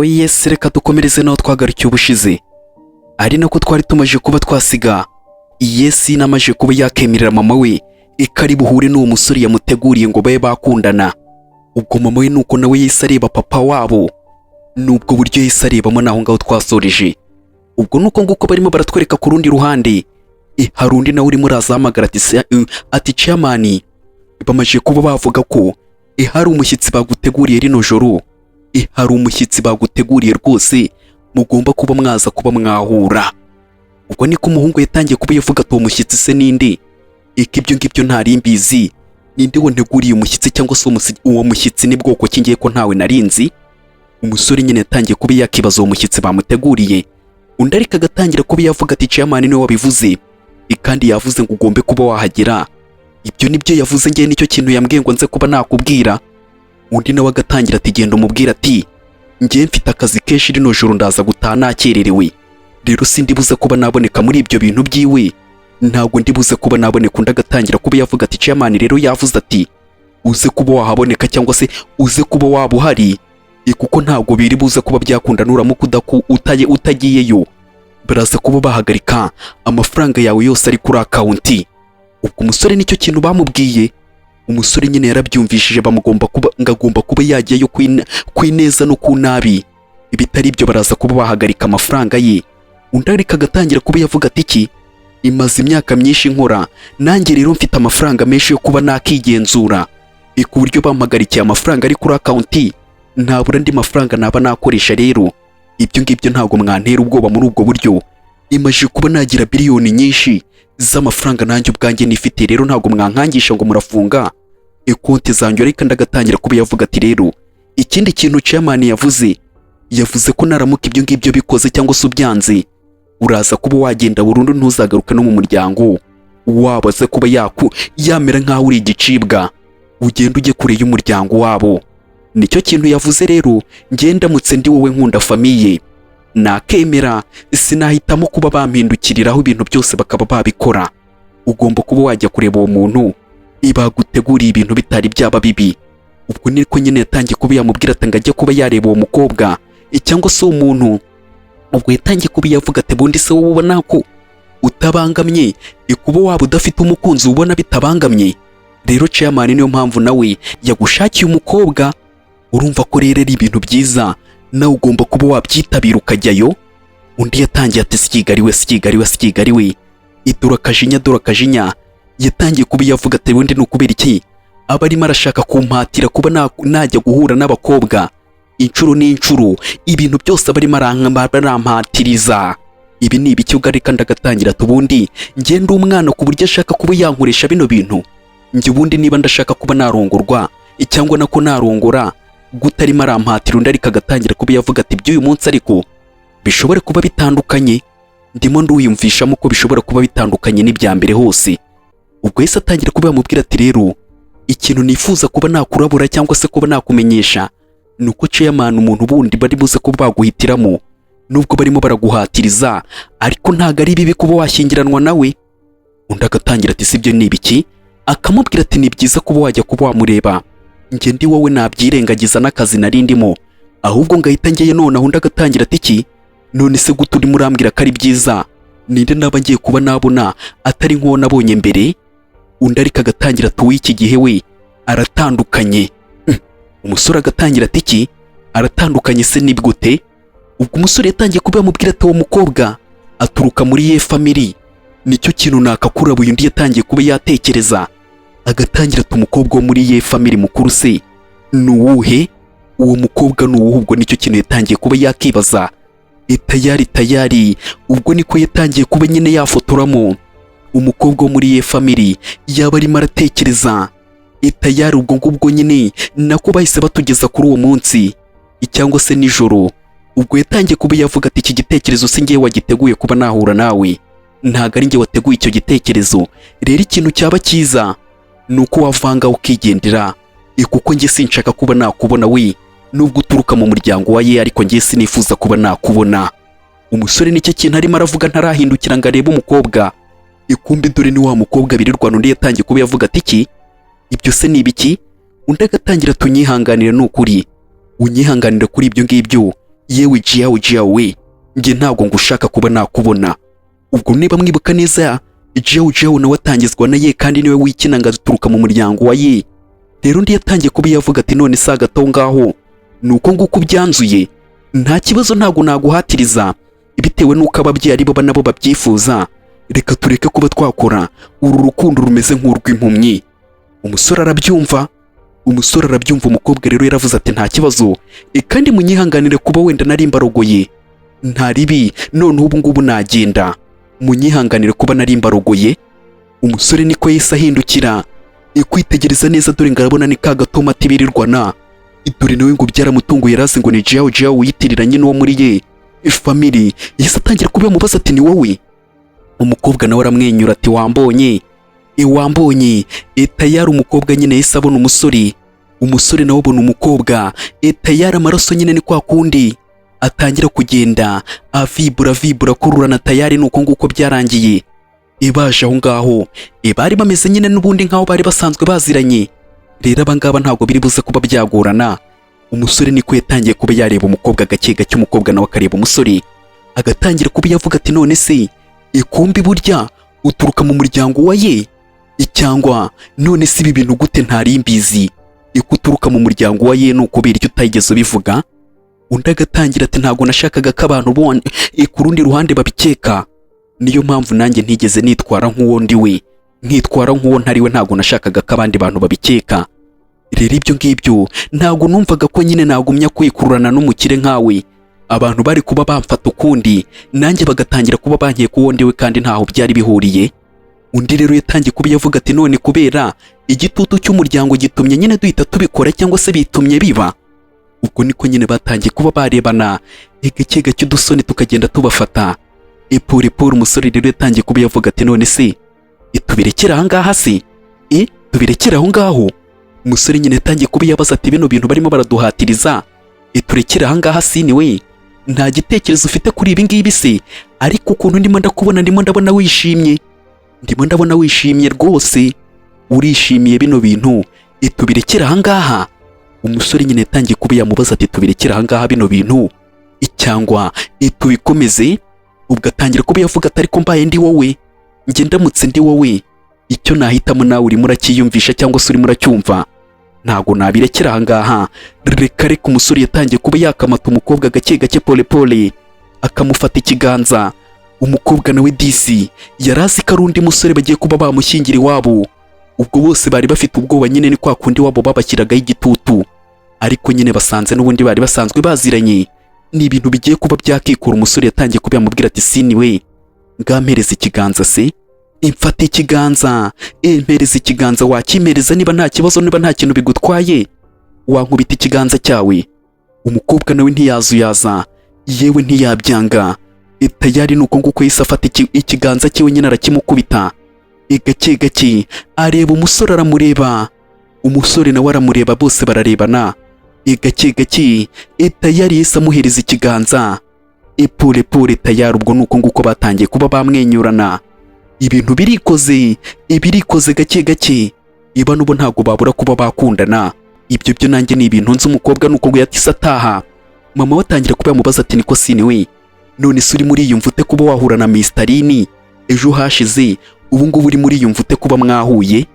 yes reka dukomereze naho twagarukiye ubushize, ari nako twari tumaje kuba twasiga yes namaje kuba yakemerera mama we ikari buhure n'uwo musore yamuteguriye ngo babe bakundana. Ubwo mama we nuko nawe yise areba papa wabo, nubwo buryo yise arebamo naho ngaho twasoreje. Ubwo nuko nguko barimo baratwereka ku rundi ruhande hari undi nawe urimo urazahamagara ati chairman, bamaje kuba bavuga ko hari umushyitsi baguteguriye rino joro, hari umushyitsi baguteguriye rwose mugomba kuba mwaza kuba mwahura. Ubwo niko umuhungu yatangiye kuba yavuga ati uwo mushyitsi se ninde, ibyo ngibyo ntari mbizi, ninde wanteguriye umushyitsi cyangwa se uwo mushyitsi ni bwoko ki ngiye ko ntawe narinzi. Umusore nyine yatangiye kuba yakibaza uwo mushyitsi bamuteguriye, undi ariko agatangira kuba yavuga ati chairman niwe wabivuze, kandi yavuze ngo ugombe kuba wahagera. Ibyo nibyo yavuze, ngiye nicyo kintu yambwiye ngo nze kuba nakubwira. Undi nawe agatangira ati genda umubwira ati ngiye mfite akazi kenshi rino joro ndaza gutaha nakererewe, rero sindibuze kuba naboneka muri ibyo bintu byiwe, ntabwo ndibuze kuba naboneka. Undi agatangira kuba yavuga ati chairman rero yavuze ati uze kuba wahaboneka cyangwa se uze kuba waba uhari, kuko ntabwo biri buze kuba byakunda nuramuka utagiyeyo baraza kuba bahagarika amafaranga yawe yose ari kuri akaunti. Ubwo umusore nicyo kintu bamubwiye, umusore nyine yarabyumvishije bamugomba kuba ngagomba kuba yagiyeyo kwineza no kunabi, bitari ibyo baraza kuba bahagarika amafaranga ye. Undi ariko agatangira kuba yavuga ati iki imaze imyaka myinshi nkora, nanjye rero mfite amafaranga menshi yo kuba nakigenzura, ku buryo bampagarikiye amafaranga ari kuri akaunti ntabura andi mafaranga naba nakoresha. Rero ibyo ngibyo ntabwo mwantera ubwoba muri ubwo buryo, imaje kuba nagira biliyoni nyinshi z'amafaranga nanjye ubwanjye nifite, rero ntabwo mwankangisha ngo murafunga konti zanjye. Ariko ndagatangira kuba yavuga ati rero ikindi kintu chairman yavuze ko naramuka ibyo ngibyo bikoze cyangwa se ubyanze uraza kuba wagenda burundu, ntuzagaruka no mu muryango wabo, aze kuba yamera nkaho uri igicibwa, ugenda ujye kure y'umuryango wabo. Nicyo kintu yavuze. Rero ngenda mutse ndi wowe nkunda famiye nakemera, sinahitamo kuba bampindukiriraho ibintu byose bakaba babikora. Ugomba kuba wajya kureba uwo muntu ibaguteguriye ibintu bitari byaba bibi. Ubwo niko nyine yatangiye kuba yamubwira ati ngajya kuba yareba uwo mukobwa cyangwa se uwo muntu. Ubwo yatangiye kuba yavuga ati bundi se wowe ubona ko utabangamye, kuba waba udafite umukunzi ubona bitabangamye, rero chairman niyo mpamvu nawe yagushakiye umukobwa. Urumva ko rero ari ibintu byiza, nawe ugomba kuba wabyitabira ukajyayo. Undi yatangiye ati sikigariwe idura kajinya. Yatangiye kuba yavuga ati bundi nukubera iki aba arimo arashaka kumpatira kuba najya guhura n'abakobwa inshuro n'inshuro, ibintu byose aba arimo arampatiriza. Ibi ni ibiki? Ugarika ndagatangira ati ubundi ngenda umwana ku buryo ashaka kuba yankoresha bino bintu, njye ubundi niba ndashaka kuba narongorwa cyangwa nako narongora gutarimo arampatira. Undi ariko agatangira kuba yavuga ati by'uyu munsi ariko bishobora kuba bitandukanye, ndimo nduyumvishamo ko bishobora kuba bitandukanye n'ibya mbere hose. Ubwo yese atangira kuba yamubwira ati rero ikintu nifuza kuba nakurabura cyangwa se kuba nakumenyesha nuko chairman umuntu bundi bari buze kuba baguhitiramo, nubwo barimo baraguhatiriza ariko ntago ari bibi kuba washyingiranwa nawe. Undi agatangira ati sibyo ni ibiki? Akamubwira ati ni byiza kuba wajya kuba wamureba, njye ndi wowe nabyirengagiza n'akazi nari ndimo, ahubwo ngahita ngeye nonaho. Undi agatangira ati iki none se gute urimo urambwira ko ari byiza, ninde naba ngiye kuba nabona atari nk'uwo nabonye mbere? Undi ariko agatangira ati w'iki gihe we aratandukanye. Umusore agatangira ati iki aratandukanye se ni gute? Ubwo umusore yatangiye kuba yamubwira ati uwo mukobwa aturuka muri ye family, nicyo kintu nakakurabuye. Undi yatangiye kuba yatekereza, agatangira ati umukobwa wo muri ye family mukuru se ni uwuhe? Uwo mukobwa ni uwuhe? Ubwo nicyo kintu yatangiye kuba yakibaza. Tayari ubwo niko yatangiye kuba nyine yafotoramo umukobwa wo muri ye family, yaba arimo aratekereza tayari. Ubwo ngubwo nyine nako bahise batugeza kuri uwo munsi cyangwa se nijoro. Ubwo yatangiye kuba yavuga ati iki gitekerezo se ngiye wagiteguye kuba nahura nawe, ntago ari ngiye wateguye icyo gitekerezo. Rero ikintu cyaba cyiza nuko wavanga ukigendera, kuko ngiye sinshaka kuba nakubona we, nubwo uturuka mu muryango wa ye ariko ngiye sinifuza kuba nakubona. Umusore nicyo kintu arimo aravuga ntarahindukira ngo arebe umukobwa, ikumbi dore ni wa mukobwa birirwana. Undi yatangiye kuba yavuga ati iki ibyo se ni ibiki? Undi agatangira tunyihanganira n'ukuri, unyihanganira kuri ibyo ngibyo yewe Jiao we, njye ntabwo ngushaka kuba nakubona. Ubwo niba mwibuka neza, Jiao nawe atangizwa na Ye kandi niwe wikinanga duturuka mu muryango wa Ye. Rero undi yatangiye kuba yavuga ati none se agato ngaho nuko nguko byanzuye, nta kibazo ntabwo naguhatiriza bitewe nuko ababyeyi ari bo nabo babyifuza, reka tureke kuba twakora uru rukundo rumeze nk'urw'impumyi. Umusore arabyumva, umukobwa rero yaravuze ati nta kibazo, kandi munyihanganire kuba wenda nari mbarogoye, nta ribi, none ubu ngubu nagenda, munyihanganire kuba nari mbarogoye. Umusore niko yahise ahindukira kwitegereza neza, dore ngarabona ni ka gatomati birirwana, dore nawe ngo byaramutunguye, yarazi ngo ni Jiao witiriranye n'uwo muri Ye family. Yahise atangira kuba yamubaza ati ni wowe? Umukobwa nawe aramwenyura ati wambonye, wambonye. Tayari umukobwa nyine yahise abona umusore nawe abona umukobwa, tayari amaraso nyine ni kwa kundi atangira kugenda avibura kururana, tayari nuko nguko byarangiye. Baje aho ngaho bari bameze nyine n'ubundi nkaho bari basanzwe baziranye. Rero abangaba ntabwo biri buze kuba byagorana. Umusore niko yatangiye kuba yareba umukobwa gake gake, umukobwa nawe akareba umusore, agatangira kuba yavuga ati none se kumbi burya uturuka mu muryango wa Ye, cyangwa none se ibi bintu gute ntari mbizi, uturuka mu muryango wa Ye nukubera icyo utayigeze ubivuga? Undi agatangira ati ntabwo nashakaga ko abantu bone ku rundi ruhande babikeka, niyo mpamvu nanjye ntigeze nitwara nk'uwo ndi we, nkitwara nk'uwo ntari we, ntabwo nashakaga ko abandi bantu babikeka. Rero ibyo ngibyo ntabwo numvaga ko nyine nagumya kwikururana n'umukire nkawe, abantu bari kuba bamfata ukundi nanjye bagatangira kuba bankeka uwo ndi we kandi ntaho byari bihuriye. Undi rero yatangiye kuba yavuga ati none kubera igitutu cy'umuryango gitumye nyine duhita tubikora cyangwa se bitumye biba? Ubwo niko nyine batangiye kuba barebana gake gake udusoni tukagenda tubafata. Pole umusore rero yatangiye kuba yavuga ati none se tubirekera aha ngaha se, tubirekera aho ngaho? Umusore nyine yatangiye kuba yabaza ati bino bintu barimo baraduhatiriza turekera aha ngaha si ni we, nta gitekerezo ufite kuri ibi ngibi se? Ariko ukuntu ndimo ndabona wishimye rwose, urishimiye bino bintu, tubirekera aha ngaha? Umusore nyine yatangiye kuba yamubaza ati tubirekera aha ngaha bino bintu cyangwa tubikomeze? Ubwo atangira kuba yavuga ati ariko mbaye ndi wowe, njye ndamutse ndi wowe, icyo nahitamo nawe urimo urakiyumvisha cyangwa se urimo uracyumva, ntabwo nabirekera aha ngaha. Reka umusore yatangiye kuba yakamata umukobwa gake gake pole akamufata ikiganza. Umukobwa nawe disi yarazi ko ari undi musore bagiye kuba bamushyingira iwabo. Ubwo bose bari bafite ubwoba nyine, ni kwa kundi wabo babashyiragaho igitutu, ariko nyine basanze n'ubundi bari basanzwe baziranye, ni ibintu bigiye kuba byakikura. Umusore yatangiye kuba yamubwira ati sini we, ngampereza ikiganza se, mfata ikiganza, mpereza ikiganza, wakimereza niba nta kibazo, niba nta kintu bigutwaye wankubita ikiganza cyawe. Umukobwa nawe ntiyazuyaza, yewe ntiyabyanga, tayari nuko nguko yise afata ikiganza cye nyine arakimukubita. Gake gake areba umusore, aramureba, umusore nawe aramureba, bose bararebana. Gake gake tayari yise amuhereza ikiganza. Pole tayari ubwo nuko nguko batangiye kuba bamwenyurana. Ibintu birikoze gake gake, iba nubo ntabwo babura kuba bakundana. Ibyo byo nanjye ni ibintu nzi. Umukobwa nuko ngo yatise ataha, mama watangira kuba yamubaza ati niko sini we, none se uri muri yumva ute kuba wahura na Mr. ejo hashize, ubu ngubu uri muri yumva ute kuba mwahuye?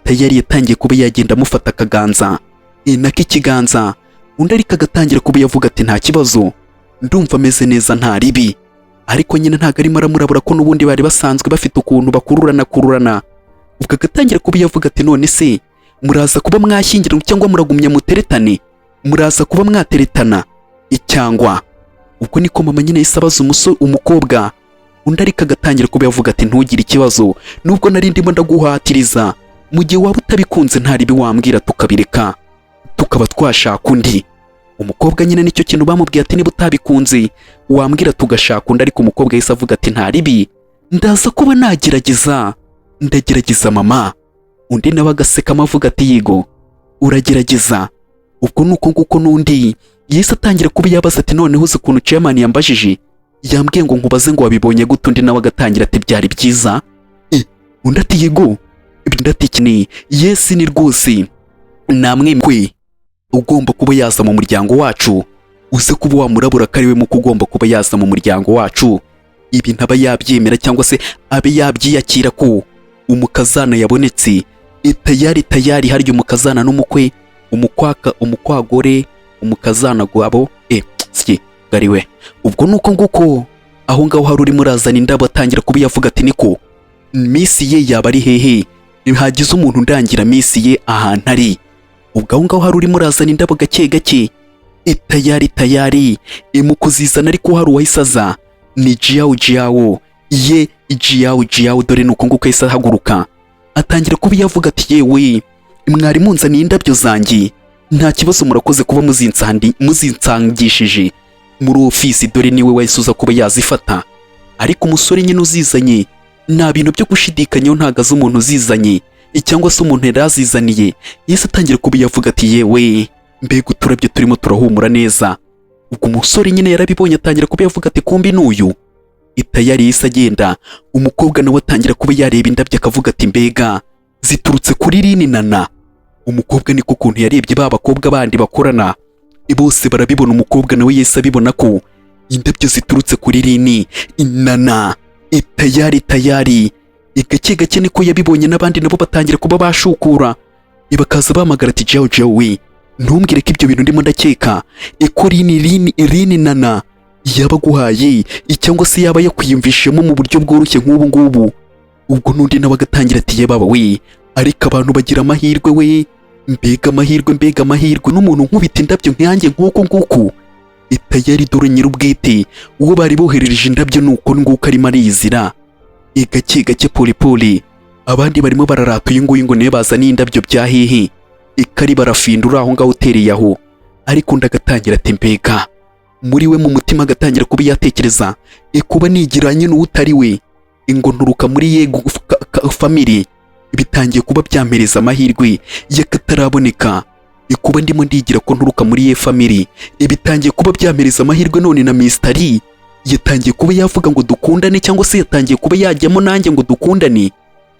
Tayari yatangiye kuba yagenda amufata akaganza, nako ikiganza. Undi ariko agatangira kuba yavuga ati nta kibazo, ndumva ameze neza nta ribi, ariko nyine ntago arimo aramurabura ko n'ubundi bari basanzwe bafite ukuntu bakururana. Ubwo agatangira kuba yavuga ati none se muraza kuba mwashyingiranwa cyangwa muragumya muteretane, muraza kuba mwateretana cyangwa? Ubwo niko mama nyine yise abaza umukobwa. Undi ariko agatangira kuba yavuga ati ntugire ikibazo, nubwo nari ndimo ndaguhatiriza, mu gihe waba utabikunze nta ribi wambwira tukabireka tukaba twashaka undi. Umukobwa nyine nicyo kintu bamubwiye ati niba utabikunze wambwira tugashaka undi. Ariko umukobwa yise avuga ati nta ribi, ndaza kuba ndagerageza mama. Undi nawe agaseka amavuga ati yigo uragerageza. Ubwo nuko nguko n'undi yise atangira kuba yabaza ati noneho uzi ukuntu chairman yambajije, yambwiye ngo nkubaze ngo wabibonye gute? Undi nawe agatangira ati byari byiza. Undi ati yego, undi ati kini yes ni rwose namwe ugomba kuba yaza mu muryango wacu uze kuba wamurabura ko ari we muko ugomba kuba yaza mu muryango wacu, ibi ntaba yabyemera cyangwa se abe yabyiyakira ko umukazana yabonetse. Tayari harya umukazana n'umukwe, umukwagore, umukazana gwabo gariwe. Ubwo nuko nguko aho ngaho hari urimo urazana indabo atangira kuba yavuga ati niko misi ye yaba ari hehe, ntihagize umuntu ndangira misi ye ahantu ari. Ubwo aho ngaho hari urimo urazana indabo gake gake. Tayari mu kuzizana ariko hari uwahisaza ni Jiao ye Jiao, dore nuko nguko yahise ahaguruka atangira kuba yavuga ati yewe mwari munzaniye indabyo zanjye, nta kibazo murakoze kuba muzinsangishije muri ofisi, dore niwe wahise uza kuba yazifata. Ariko umusore nyine uzizanye nta bintu byo gushidikanyaho, ntago azi umuntu uzizanye cyangwa se umuntu yarazizaniye, yahise atangira kuba yavuga ati yewe mbega uturabyo turimo turahumura neza. Ubwo umusore nyine yarabibonye atangira kuba yavuga ati kumbi n'uyu. Tayari yahise agenda, umukobwa nawe atangira kuba yareba indabyo akavuga ati mbega ziturutse kuri Rini Nana. Umukobwa niko kuntu yarebye ba bakobwa bandi bakorana bose barabibona, umukobwa nawe yahise abibona ko indabyo ziturutse kuri Rini Nana. Tayari gake gake niko yabibonye, n'abandi nabo batangira kuba bashukura bakaza bahamagara ati Jiao we ntumbwire ko ibyo bintu ndimo ndakeka ko Rini Nana yaba aguhaye cyangwa se yaba yakwiyumvishemo mu buryo bworoshye nk'ubu ngubu. Ubwo n'undi nawe agatangira ati ye baba we, ariko abantu bagira amahirwe we, mbega amahirwe n'umuntu nkubita indabyo nkanjye nk'uko nguko. Tayari dore nyir'ubwite uwo bari boherereje indabyo nuko nguko arimo arizira gake gake poli. Abandi barimo bararata uyu nguyu ngo niwe bazaniye indabyo bya hehe, ikari barafindura aho ngaho utereye aho. Ariko ndagatangira ati mbega muri we mu mutima agatangira kuba yatekereza kuba nigiranye n'utari we ngo nturuka muri ye family, bitangiye kuba byampereza amahirwe y'akataraboneka. Kuba ndimo ndigira ko nturuka muri ye family bitangiye kuba byampereza amahirwe, none na Mr. Lee yatangiye kuba yavuga ngo dukundane, cyangwa se yatangiye kuba yajyamo nanjye ngo dukundane.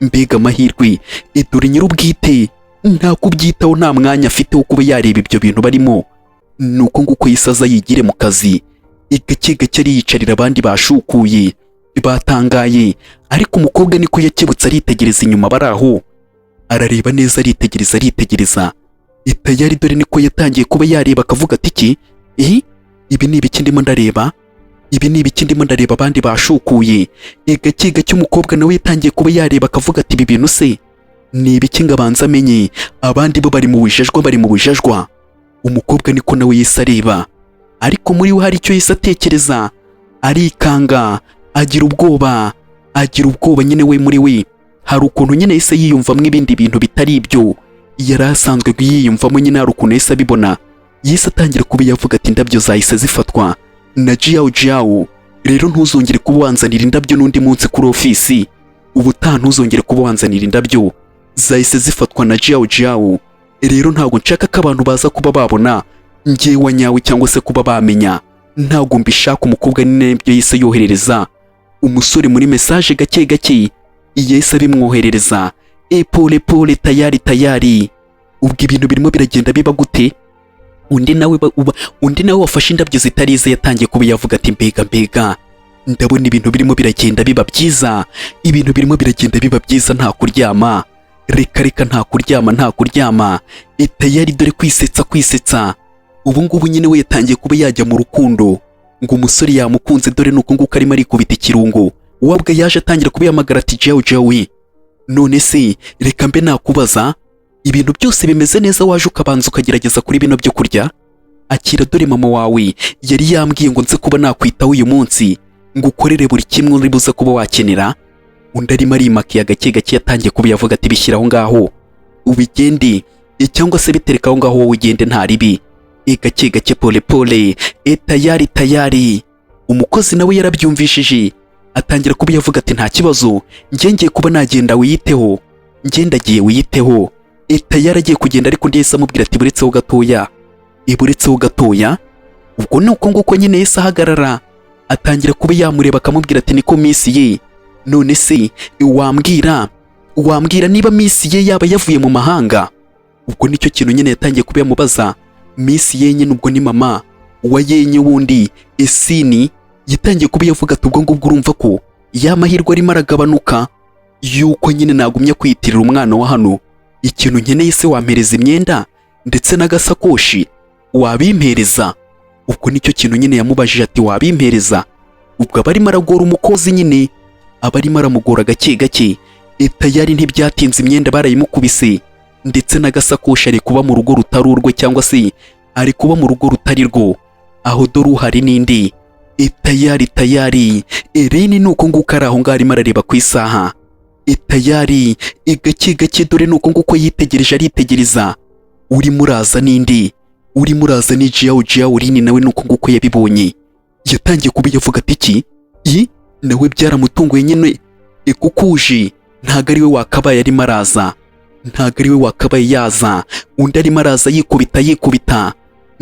Mbega amahirwe, dore nyir'ubwite nta kubyitaho, nta mwanya afite wo kuba yareba ibyo bintu barimo. Nuko nguko yisaza yigire mu kazi gake gake ariyicarira, abandi bashukuye batangaye. Ariko umukobwa niko yakebutse aritegereza inyuma bari aho, arareba neza aritegereza. Tayari dore niko yatangiye kuba yareba akavuga ati ibi ni ibiki ndimo ndareba, abandi bashukuye. Gake gake umukobwa nawe yatangiye kuba yareba akavuga ati ibi bintu se ni ibiki ngo abanza amenye, abandi bo bari mu bujajwa. Umukobwa niko nawe yise areba, ariko muri we hari icyo yise atekereza, arikanga, agira ubwoba nyine we muri we hari ukuntu nyine yise yiyumvamo ibindi bintu bitari ibyo yari asanzwe yiyumvamo. Nyine hari ukuntu yise abibona, yise atangira kuba yavuga ati indabyo zahise zifatwa na Jiao. Rero ntuzongere kuba wanzanira indabyo n'undi munsi kuri ofisi, ubutaha ntuzongere kuba wanzanira indabyo, zahise zifatwa na Jiao. Rero ntabwo nshaka ko abantu baza kuba babona njyewe nyawe cyangwa se kuba bamenya, ntabwo mbishaka. Umukobwa n'ibyo yise yoherereza umusore muri message gake gake, yese abimwoherereza pole tayari. Ubwo ibintu birimo biragenda biba gute, undi nawe wafashe indabyo zitarize yatangiye kuba yavuga ati mbega ndabona ibintu birimo biragenda biba byiza, nta kuryama, reka nta kuryama. Tayari dore kwisetsa. Ubu ngubu nyine we yatangiye kuba yajya mu rukundo, ngo umusore yamukunze, dore nuko nguko arimo arikubita ikirungo. Wabwa yaje atangira kuba yamagara ati Jiao, none se reka mbe nakubaza, ibintu byose bimeze neza, waje ukabanza ukagerageza kuri bino byo kurya? Akira, dore mama wawe yari yambwiye ngo nze kuba nakwitaho uyu munsi, ngo ukorere buri kimwe uri buze kuba wakenera. Undi arimo arimakiye gake gake yatangiye kuba yavuga ati bishyira aho ngaho ubigende, cyangwa se bitereka aho ngaho wowe ugende nta ribi. Gake gake pole. Tayari. Umukozi nawe yarabyumvishije atangira kuba yavuga ati nta kibazo, ngiye kuba nagenda wiyiteho, ngendagiye wiyiteho. Tayari agiye kugenda, ariko ndi yese amubwira ati buretseho gatoya. Ubwo nuko nguko nyine yese ahagarara, atangira kuba yamureba akamubwira ati niko misi ye, none se wambwira niba misi ye yaba yavuye mu mahanga? Ubwo nicyo kintu nyine yatangiye kuba yamubaza. Misi ye nyine ubwo ni mama wa yenye wundi Esini yatangiye kuba yavuga ati ubwo ngubwo urumva ko ya mahirwe arimo aragabanuka yuko nyine nagumya kwiyitirira umwana wa hano, ikintu nkeneye se wampereza imyenda ndetse n'agasakoshi wabimpereza? Ubwo nicyo kintu nyine yamubajije ati wabimpereza. Ubwo aba arimo aragora umukozi nyine, aba arimo aramugora gake gake. Tayari ntibyatinze imyenda barayimukubise ndetse n'agasakoshi ari kuba mu rugo rutari urwe, cyangwa se ari kuba mu rugo rutari rwo, aho dore uhari n'indi. Tayari Irene nuko nguko ari aho ngaho arimo arareba ku isaha. Tayari gake gake dore nuko nguko yitegereje aritegereza. Urimo uraza n'indi, urimo uraza ni Jiao Irene nawe nuko nguko yabibonye. Yatangiye kuba yavuga ati iki nawe byaramutunguye nyine, kuko uje ntago ari we wakabaye arimo araza, ntago ari we wakabaye yaza, undi arimo araza yikubita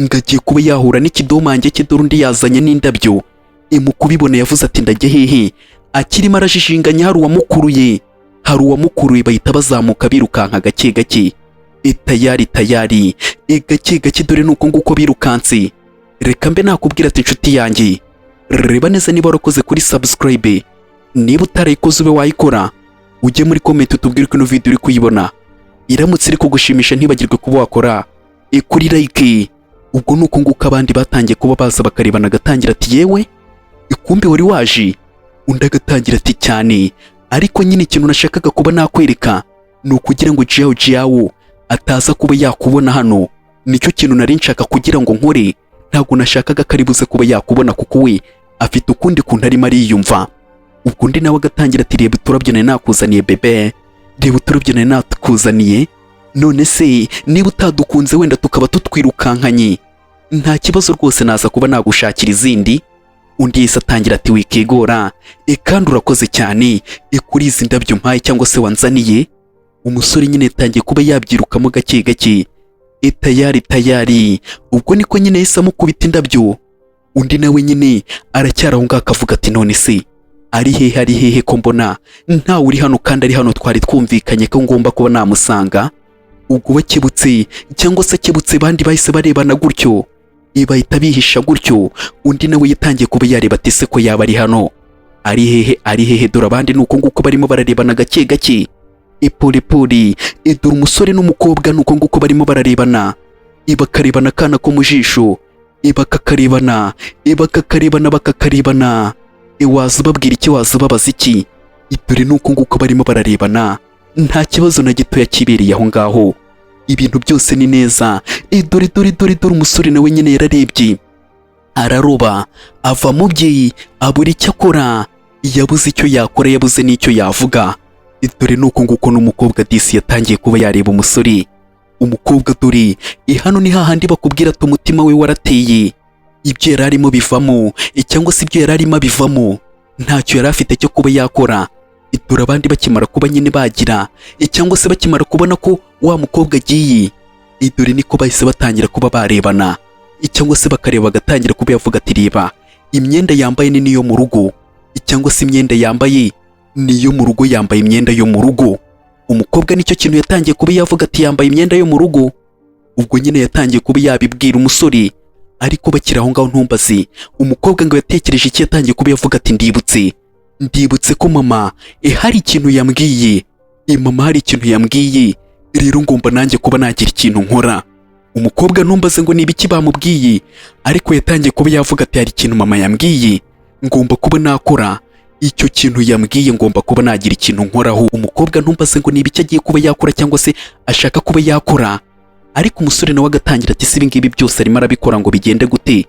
ngagiye kuba yahura n'ikidomange cye, dore undi yazanye n'indabyo. Mu kubibona yavuze ati ndajya hehe, akirimo arajijinganya hari uwamukuruye bahita bazamuka birukanka gake gake. Tayari gake gake dore nuko nguko birukanse. Reka mbe nakubwira ati inshuti yanjye, reba neza niba warakoze kuri subscribe, niba utarayikoze ube wayikora, ujye muri comment utubwire ko ino video uri kuyibona iramutse iri kugushimisha, ntibagirwe kuba wakora kuri like. Ubwo nuko nguko abandi batangiye kuba baza bakarebana, agatangira ati yewe kumbe wari waje, undi agatangira ati cyane. Ariko nyine ikintu nashakaga kuba nakwereka ni ukugira ngo Jiao ataza kuba yakubona hano, nicyo kintu nari nshaka kugira ngo nkore. Ntabwo nashakaga karibuze kuba yakubona kuko we afite ukundi kuntu arimo ariyumva. Ubwo undi nawe agatangira ati reba uturabyo nari nakuzaniye bebe, reba uturabyo nari nakuzaniye, none se niba utadukunze wenda tukaba tutwirukankanye, nta kibazo rwose naza kuba nagushakira izindi. Undi yese atangira ati wikigora, kandi urakoze cyane kuri izi ndabyo mpaye cyangwa se wanzaniye. Umusore nyine yatangiye kuba yabyirukamo gake gake. Tayari ubwo niko nyine yese amukubita indabyo. Undi nawe nyine aracyaraho ngaho akavuga ati none se ari hehe ko mbona ntawe uri hano, kandi ari hano twari twumvikanye ko ngomba kuba namusanga. Ubwo bakebutse cyangwa se akebutse bandi bahise barebana gutyo, bahita bihisha gutyo. Undi nawe yatangiye kuba yareba ati se ko yaba ari hano, ari hehe dore abandi nuko nguko barimo bararebana gake gake. Pole dore umusore n'umukobwa nuko nguko barimo bararebana, bakarebana akana ko mu jisho, bakakarebana waza ubabwira iki, waza ubabaza iki? Dore nuko nguko barimo bararebana, nta kibazo na gitoya kibereye aho ngaho, ibintu byose ni neza. Dore umusore nawe nyine yararebye araroba, ava mu bye abura icyo akora, yabuze icyo yakora, yabuze n'icyo yavuga. Dore nuko nguko n'umukobwa disi yatangiye kuba yareba umusore. Umukobwa dore hano ni hahandi bakubwira ati umutima we warateye, ibyo yari arimo bivamo, cyangwa se ibyo yari arimo bivamo, ntacyo yari afite cyo kuba yakora. Dore abandi bakimara kuba nyine bagira, cyangwa se bakimara kubona ko wa mukobwa agiye, dore niko bahise batangira kuba barebana, cyangwa se bakareba bagatangira kuba yavuga ati reba imyenda yambaye ni niyo mu rugo, cyangwa se imyenda yambaye niyo mu rugo, yambaye imyenda yo mu rugo. Umukobwa nicyo kintu yatangiye kuba yavuga ati yambaye imyenda yo mu rugo. Ubwo nyine yatangiye kuba yabibwira umusore, ariko bakiri aho ngaho ntumbaze. Umukobwa ngo yatekereje iki, yatangiye kuba yavuga ati ndibutse ko mama hari ikintu yambwiye, mama hari ikintu yambwiye, rero ngomba nanjye kuba nagira ikintu nkora. Umukobwa ntumbaze ngo niba iki bamubwiye, ariko yatangiye kuba yavuga ati hari ikintu mama yambwiye, ngomba kuba nakora icyo kintu yambwiye, ngomba kuba nagira ikintu nkoraho. Umukobwa ntumbaze ngo niba icyo agiye kuba yakora cyangwa se ashaka kuba yakora, ariko umusore nawe agatangira ati ibi ngibi byose arimo arabikora ngo bigende gute,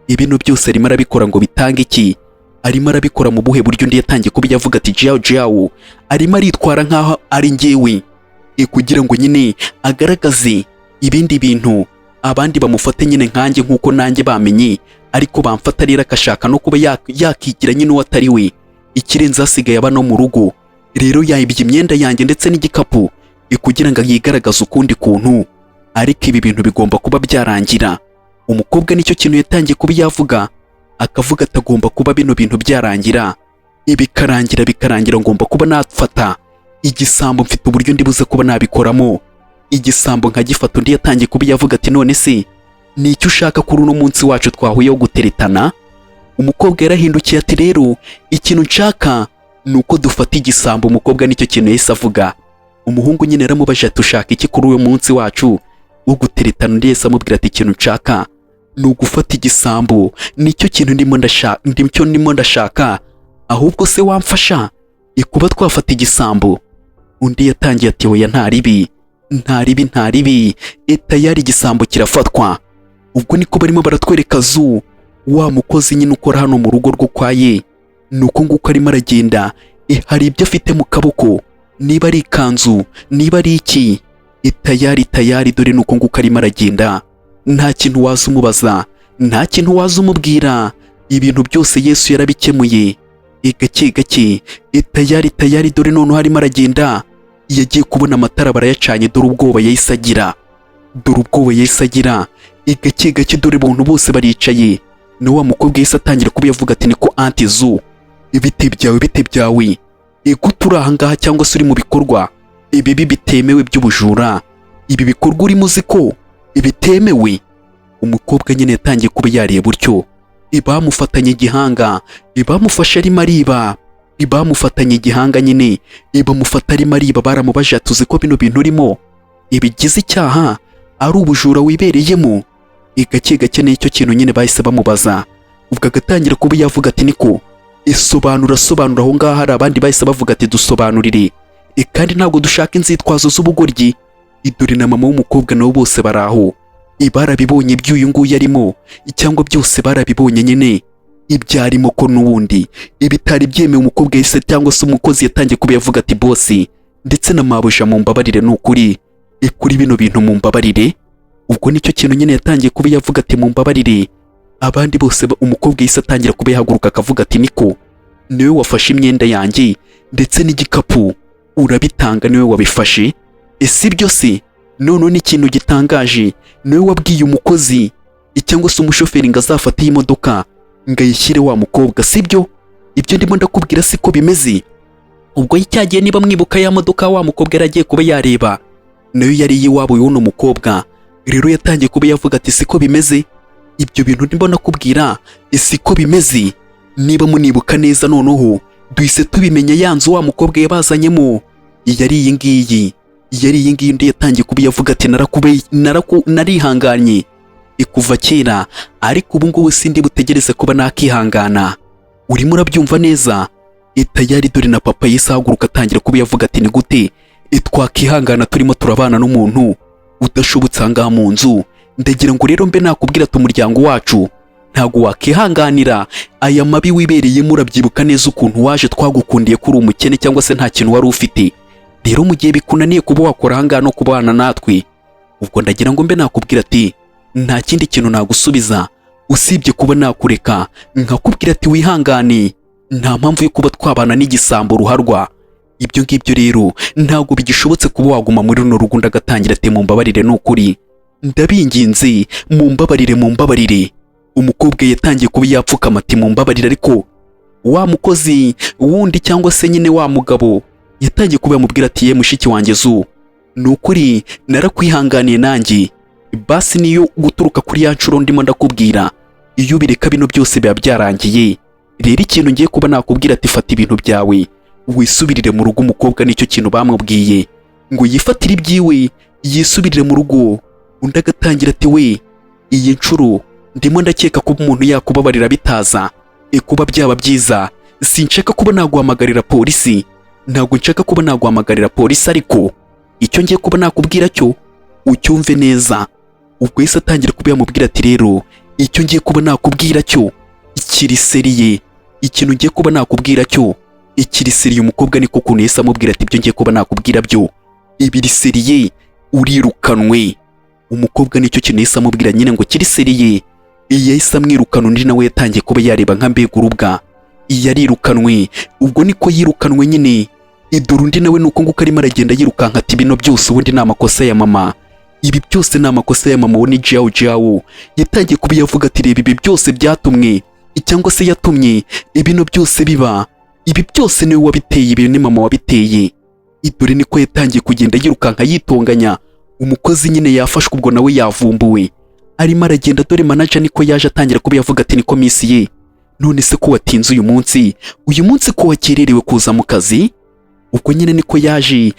ibintu byose arimo arabikora ngo bitange iki, arimo arabikora mu buhe buryo? Undi yatangiye kuba yavuga ati Jiao arimo aritwara nkaho ari njyewe, kugira ngo nyine agaragaze ibindi bintu, abandi bamufate nyine nkanjye nkuko nanjye bamenye, ariko bamfata rero akashaka no kuba yakigira nyine uwo atari we. Ikirenze hasigaye aba no mu rugo, rero yayibye imyenda yanjye ndetse n'igikapu kugira ngo yigaragaze ukundi kuntu, ariko ibi bintu bigomba kuba byarangira. Umukobwa nicyo kintu yatangiye kuba yavuga, akavuga atagomba kuba bino bintu byarangira, bikarangira ngomba kuba nafata igisambo, mfite uburyo ndibuze kuba nabikoramo igisambo nkagifata. Undi yatangiye kuba yavuga ati none se ni icyo ushaka kuri uno munsi wacu twahuyeho guteretana? Umukobwa yarahindukiye ati rero ikintu nshaka ni uko dufata igisambo. Umukobwa nicyo kintu yahise avuga. Umuhungu nyine yaramubaje ati ushaka iki kuri uwo munsi wacu wo guteretana? Undi yahise amubwira ati ikintu nshaka ni ugufata igisambo, nicyo kintu ndimo ndashaka, ahubwo se wamfasha kuba twafata igisambo? Undi yatangiye ati oya nta ribi, tayari igisambo kirafatwa. Ubwo niko barimo baratwereka Zu, wa mukozi nyine ukora hano mu rugo rwo kwa Ye. Nuko nguko arimo aragenda, hari ibyo afite mu kaboko, niba ari ikanzu, niba ari iki, tayari dore nuko nguko arimo aragenda. Nta kintu waza umubaza, nta kintu waza umubwira, ibintu byose Yesu yarabikemuye. Gake tayari dore none harimo aragenda. Yagiye kubona amatara barayacanye, dore ubwoba yahise agira. Gake dore abantu bose baricaye. Na wa mukobwa yahise atangira kuba yavuga ati niko anti Zu, bite byawe gute uri aha ngaha cyangwa se uri mu bikorwa ibi bitemewe by'ubujura? Ibi bikorwa urimo uzi ko bitemewe? Umukobwa nyine yatangiye kuba yareba utyo. Bamufatanye igihanga, bamufashe arimo ariba, bamufatanye igihanga nyine, bamufata arimo ariba. Baramubaje ati uzi ko bino bintu urimo bigize icyaha, ari ubujura wibereyemo? Gake n'icyo kintu nyine bahise bamubaza. Ubwo agatangira kuba yavuga ati niko sobanura aho ngaho. Hari abandi bahise bavuga ati dusobanurire, kandi ntabwo dushaka inzitwazo z'ubugoryi. Dore na mama w'umukobwa nabo bose baraho, barabibonye iby'uyu nguyu arimo, cyangwa byose barabibonye nyine ibyarimo ko n'ubundi bitari byemewe. Umukobwa yahise cyangwa se umukozi yatangiye kuba yavuga ati bosi ndetse na mabuja mumbabarire, n'ukuri kuri bino bintu mumbabarire. Ubwo nicyo kintu nyine yatangiye kuba yavuga ati mumbabarire. Abandi bose umukobwa yahise atangira kuba yahaguruka akavuga ati niko niwe wafashe imyenda yanjye ndetse n'igikapu urabitanga, niwe wabifashe? Ibyo se none n'ikintu gitangaje, niwe wabwiye umukozi cyangwa se umushoferi ngo azafate iyi modoka ngo ayishyire wa mukobwa, sibyo? Ibyo ndimo ndakubwira siko bimeze. Ubwo yicyagiye, niba mwibuka ya modoka wa mukobwa yaragiye kuba yareba, nayo yari iyiwabo y'uno mukobwa. Rero yatangiye kuba yavuga ati siko bimeze, ibyo bintu ndimo ndakubwira siko bimeze. Niba munibuka neza noneho duhise tubimenya, ya nzu wa mukobwa yabazanyemo yari iyi ngiyi. Undi yatangiye kuba yavuga ati narihanganye kuva kera, ariko ubu ngubu sindi butegereze kuba nakihangana. Urimo urabyumva neza? Tayari dore na papa yahise ahaguruka atangira kuba yavuga ati ni gute twakihangana turimo turabana n'umuntu udashobotse aha ngaha mu nzu? Ndagira ngo rero mbe nakubwira ati umuryango wacu ntago wakihanganira aya mabi wibereyemo. Urabyibuka neza ukuntu waje twagukundiye kuri umukene cyangwa se nta kintu wari ufite. Rero mu gihe bikunaniye kuba wakora aha ngaha no kubana natwe, ubwo ndagira ngo mbe nakubwira ati nta kindi kintu nagusubiza usibye kuba nakureka nkakubwira ati wihangane, nta mpamvu yo kuba twabana n'igisambo ruharwa. Ibyo ngibyo rero ntago bigishobotse kuba waguma muri runo rugo. Ndagatangira ati mumbabarire, n'ukuri ndabinginze mumbabarire. Umukobwa yatangiye kuba yapfukama ati mumbabarire, ariko wa mukozi wundi cyangwa se nyine wa mugabo yatangiye kuba yamubwira ati ye mushiki wanjye Zu, n'ukuri narakwihanganiye nanjye, basi niyo guturuka kuri ya nshuro ndimo ndakubwira, iyo bireka bino byose biba byarangiye. Rero ikintu ngiye kuba nakubwira ati fata ibintu byawe wisubirire mu rugo. Umukobwa nicyo kintu bamubwiye ngo yifatire ibyiwe yisubirire mu rugo. Undi agatangira ati we, iyi nshuro ndimo ndakeka kuba umuntu yakubabarira bitaza kuba byaba byiza. Sinshaka kuba naguhamagarira polisi, ntabwo nshaka kuba naguhamagarira polisi, ariko icyo ngiye kuba nakubwira cyo ucyumve neza. Ubwo yahise atangira kuba yamubwira ati rero icyo ngiye kuba nakubwira cyo ikiriseriye, ikintu ngiye kuba nakubwira cyo ikiriseriye. Umukobwa niko kuntu yahise amubwira ati ibyo ngiye kuba nakubwira byo ibiriseriye, urirukanwe. Umukobwa nicyo kintu yahise amubwira nyine ngo kiriseriye. Yahise amwirukana. Undi nawe yatangiye kuba yareba nka mbega urubwa, yarirukanwe. Ubwo niko yirukanwe nyine. Dore undi nawe nuko nguko arimo aragenda yirukanka ati bino byose ubundi ni amakosa ya mama, ibi byose ni amakosa ya mama. Uwo ni Jiao yatangiye kuba yavuga ati reba ibi byose byatumwe cyangwa se yatumye ibino byose biba, ibi byose niwe wabiteye, ibi ni mama wabiteye. Dore niko yatangiye kugenda yirukanka yitonganya. Umukozi nyine yafashwe, ubwo nawe yavumbuwe arimo aragenda, dore manager niko yaje atangira kuba yavuga ati niko miss ye, none se ko watinze uyu munsi ko wakererewe kuza mu kazi? Ubwo nyine niko yaje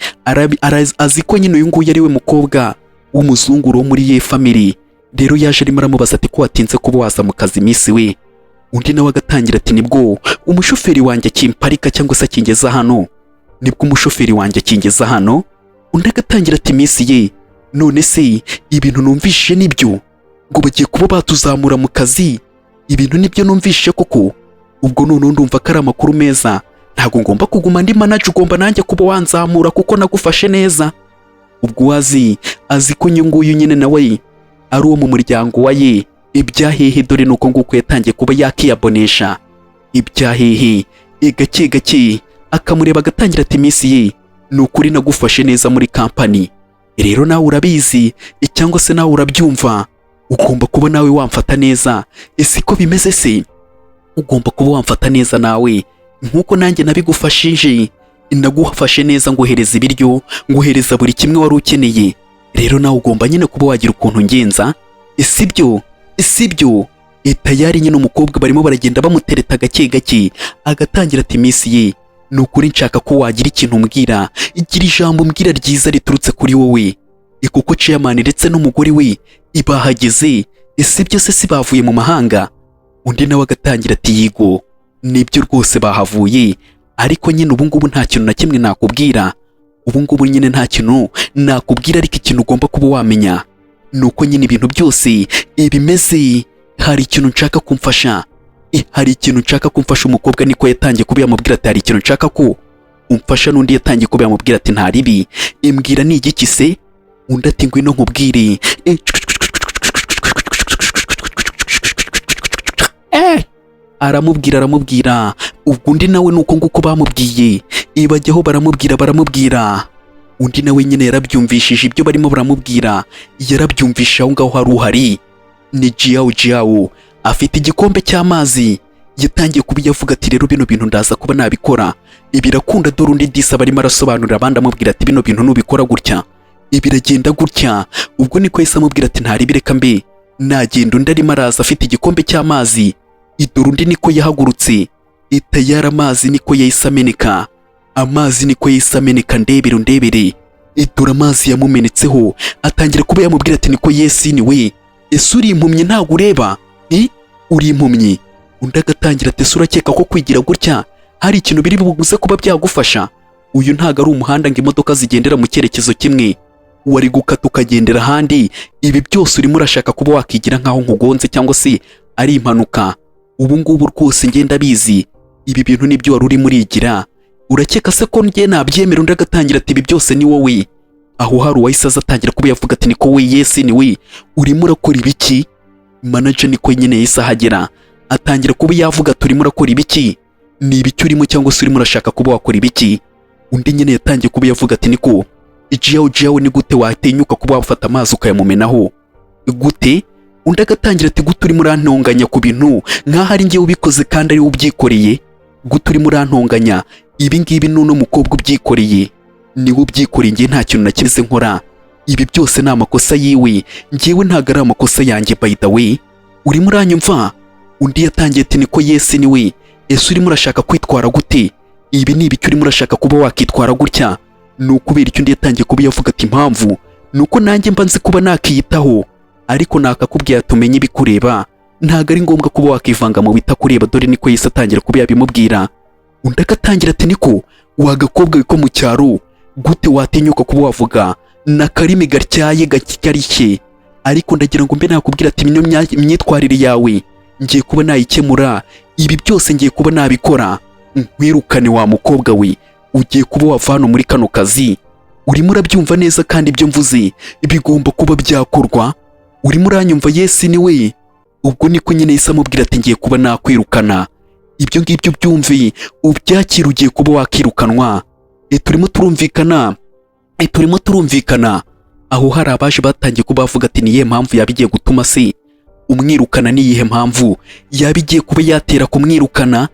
azi ko nyine uyu nguyu ari we mukobwa w'umuzunguro wo muri ye family. Rero yaje arimo aramubaza ati ko watinze kuba waza mu kazi miss we? Undi nawe agatangira ati nibwo umushoferi wanjye akimparika cyangwa se akingeza hano, nibwo umushoferi wanjye akingeza hano. Undi agatangira ati miss ye, none se ibintu numvishije nibyo ngo bagiye kuba batuzamura mu kazi? Ibintu nibyo numvishije koko? Ubwo none ndumva ko ari amakuru meza, ntago ngomba kuguma ndi manager, ugomba nanjye kuba wanzamura kuko nagufashe neza. Ubwo azi ko nguyu nyine nawe ari uwo mu muryango wa ye. Ibyahehe dore nuko nguko yatangiye kuba yakiyabonesha. Ibyahehe gake gake akamureba agatangira ati miss ye, nukuri nagufashe neza muri company. Rero nawe urabizi cyangwa se nawe urabyumva, ugomba kuba nawe wamfata neza. Ese ko bimeze se? Ugomba kuba wamfata neza nawe nkuko nanjye nabigufashije, nagufashe neza, ngohereza ibiryo, ngohereza buri kimwe wari ukeneye. Rero nawe ugomba nyine kuba wagira ukuntu ngenza. Sibyo tayari nyine umukobwa barimo baragenda bamutereta gake gake, agatangira ati miss ye, nukuri nshaka ko wagira ikintu umbwira, igira ijambo umbwira ryiza riturutse kuri wowe, kuko chairman ndetse n'umugore we ibahageze. Sibyo se si bavuye mu mahanga? Undi nawe agatangira ati yigo, nibyo rwose bahavuye, ariko nyine ubu ngubu nta kintu na kimwe nakubwira. Ubu ngubu nyine nta kintu nakubwira, ariko ikintu ugomba kuba wamenya nuko nyine ibintu byose bimeze. Hari ikintu nshaka kumfasha, Umukobwa niko yatangiye kuba yamubwira ati hari ikintu nshaka ko umfasha. N'undi yatangiye kuba yamubwira ati nta ribi, imbwira ni igiki se? Undi ati ngwino nkubwire. Aramubwira. Ubwo undi nawe nuko nguko bamubwiye, bajyaho baramubwira. Undi nawe nyine yarabyumvishije ibyo barimo baramubwira, yarabyumvisha aho ngaho hari uhari. Ni Jiao afite igikombe cy'amazi, yatangiye kuba yavuga ati rero bino bintu ndaza kuba nabikora, birakunda. Dore undi disa barimo arasobanurira abandi amubwira ati bino bintu nubikora gutya biragenda gutya. Ubwo niko yahise amubwira ati ntari bireka mbe nagenda. Undi arimo araza afite igikombe cy'amazi, dore undi niko yahagurutse, tayari amazi niko yahise ameneka. Ndebere dore amazi yamumenetseho. Atangira kuba yamubwira ati niko yesi ni we, ese uri impumyi ntago ureba? Uri impumyi? Undi agatangira ati ese urakeka ko kwigira gutya hari ikintu biri buguze kuba byagufasha? Uyu ntago ari umuhanda ngo imodoka zigendera mu cyerekezo kimwe, wari gukata ukagendera ahandi. Ibi byose urimo urashaka kuba wakigira nkaho nkugonze cyangwa se ari impanuka. Ubu ngubu rwose ngenda bizi ibi bintu nibyo wari uri murigira. Urakeka se ko njye nabyemera? Undi agatangira ati ibi byose ni wowe. Aho hari uwahise atangira kuba yavuga ati niko we, yesi ni we, urimo urakora ibiki? Manager niko nyine yahise ahagera, atangira kuba yavuga ati urimo urakora ibiki? Ni ibiki urimo cyangwa se urimo urashaka kuba wakora ibiki? Undi nyine yatangiye kuba yavuga ati niko Jiao ni gute watinyuka kuba wafata amazi ukayamumenaho? Gute? Undi agatangira ati gute urimo urantonganya ku bintu nkaho ari njye ubikoze kandi ari we ubyikoreye? Gute urimo urantonganya? Ibi ngibi n'uno mukobwa ubyikoreye, niwe ubyikoreye, njye nta kintu nakize nkora. Ibi byose ni amakosa yiwe, njyewe ntago ari amakosa yanjye by the way. Urimo uranyumva? Undi yatangiye ati niko yesi ni we, ese urimo urashaka kwitwara gute? Ibi ni ibiki urimo urashaka kuba wakitwara gutya? Nukubera icyo undi yatangiye kuba yavuga ati impamvu nuko nanjye mba nzi kuba nakiyitaho, ariko nakakubwira tumenye ibikureba, ntago ari ngombwa kuba wakivanga mu bitakureba. Dore niko yese atangira kuba yabimubwira. Undi agatangira ati niko wagakobwa ko mu cyaro, gute watinyuka kuba wavuga na karimi gatyaye gakarishye? Ariko ndagira ngo mbe nakubwira ati imyitwarire yawe ngiye kuba nayikemura, ibi byose ngiye kuba nabikora. Nkwirukane wa mukobwa we, ugiye kuba wavana muri kano kazi. Urimo urabyumva neza kandi ibyo mvuze bigomba kuba byakorwa? Urimo uranyumva yesi ni we? Ubwo niko nyine yise amubwira ati ngiye kuba nakwirukana. Ibyo ngibyo byumvi ubyakira, ugiye kuba wakirukanwa. Turimo turumvikana. Aho hari abaje batangiye kuba bavuga ati niye mpamvu yabigiye gutuma se umwirukana? Niyihe mpamvu yabigiye kuba yatera kumwirukana?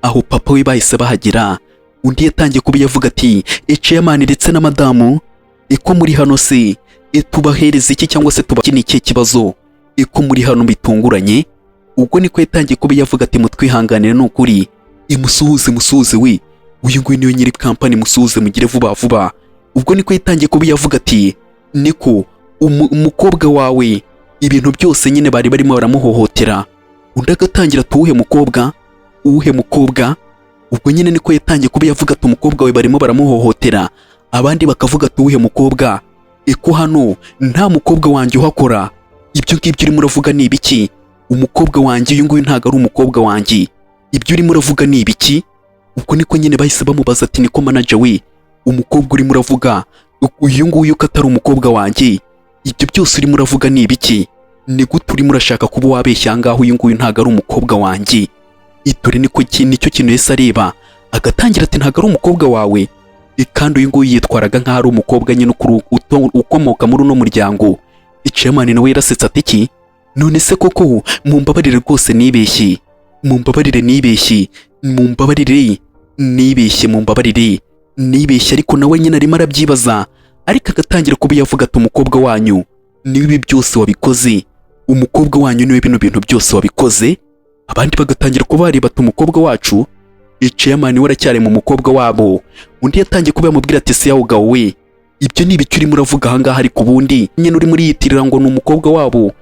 Aho papa we bahise bahagera. Undi yatangiye kuba yavuga ati chairman ndetse na madamu, ko muri hano se tubahereza iki cyangwa se tubakini iki kibazo? ko muri hano bitunguranye. Ubwo niko yatangiye kuba yavuga ati mutwihanganire n'ukuri, musuhuze we, uyu nguyu niyo nyiri kampani, musuhuze mugire vuba vuba. Ubwo niko yatangiye kuba yavuga ati niko umukobwa wawe ibintu byose nyine bari barimo baramuhohotera. Undi agatangira tuwuhe mukobwa, uwuhe mukobwa. Ubwo nyine niko yatangiye kuba yavuga ati umukobwa we barimo baramuhohotera. Abandi bakavuga tuwuhe mukobwa, ko hano nta mukobwa wanjye uhakora. Ibyo ngibyo urimo uravuga ni ibiki? Umukobwa wanjye uyu nguyu ntago ari umukobwa wanjye, ibyo urimo uravuga ni ibiki? Ubwo niko nyine bahise bamubaza ati niko manager we, umukobwa urimo uravuga uyu nguyu ko atari umukobwa wanjye, ibyo byose urimo uravuga ni ibiki? Ni gute urimo urashaka kuba wabeshya ngaho uyu nguyu ntago ari umukobwa wanjye? Itore nicyo kintu yese areba, agatangira ati ntago ari umukobwa wawe. Kandi uyu nguyu yitwaraga nk'aho ari umukobwa nyine ukomoka muri uno muryango. Chairman nawe yarasetse ati iki? None se koko mumbabarire rwose nibeshye, mumbabarire nibeshye. Ariko nawe nyine arimo arabyibaza, ariko agatangira kuba yavuga ati umukobwa wanyu niwe ibi byose wabikoze, umukobwa wanyu niwe bino bintu byose wabikoze. Abandi bagatangira kuba bareba ati umukobwa wacu, Chairman we aracyari mu mukobwa wabo. Undi yatangiye kuba yamubwira ati se yawo we, ibyo ni ibiki urimo uravuga ahangaha? Ariko ubundi nyine urimo uriyitirira ngo ni umukobwa wabo.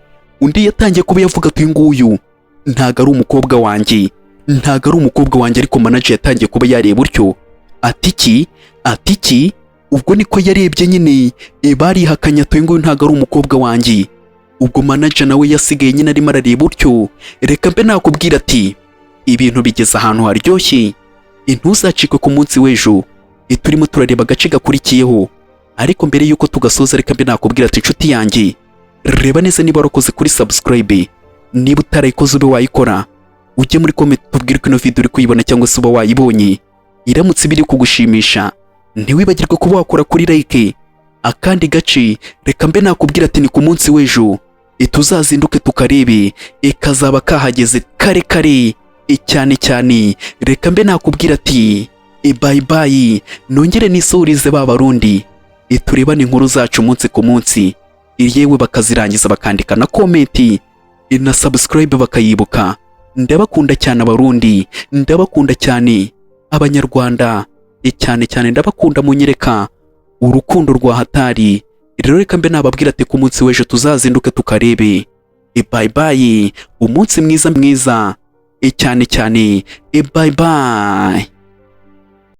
Undi yatangiye kuba yavuga ati uyu nguyu ntago ari umukobwa wanjye, ariko manager yatangiye kuba yareba utyo. Ati iki? Ubwo niko yarebye nyine barihakanya ati uyu nguyu ntago ari umukobwa wanjye. Ubwo manager nawe yasigaye nyine arimo arareba utyo. Reka mbe nakubwira ati ibintu bigeze ahantu haryoshye, ntuzacikwe ku munsi w'ejo. Turimo turareba agace gakurikiyeho, ariko mbere yuko tugasoza reka mbe nakubwira ati inshuti yanjye, reba neza niba warakoze kuri subscribe. Niba utarayikoze ube wayikora, ujye muri comment tubwire ko ino video uri kuyibona cyangwa se uba wayibonye. Iramutse biri kugushimisha, ntiwibagirwe kuba wakora kuri like. Akandi gace reka mbe nakubwira ati ni ku munsi w'ejo, tuzazinduke tukarebe, kazaba kahageze kare cyane. Reka mbe nakubwira ati bye bye, nongere nisurize ba barundi. Turebane inkuru zacu umunsi ku munsi, yewe bakazirangiza bakandika na comment na subscribe bakayibuka. Ndabakunda cyane abarundi, ndabakunda cyane abanyarwanda, cyane ndabakunda munyereka urukundo rwa hatari. Rero reka mbe nababwira ati ku munsi w'ejo tuzazinduke tukarebe. Bye bye, umunsi mwiza cyane. Bye bye.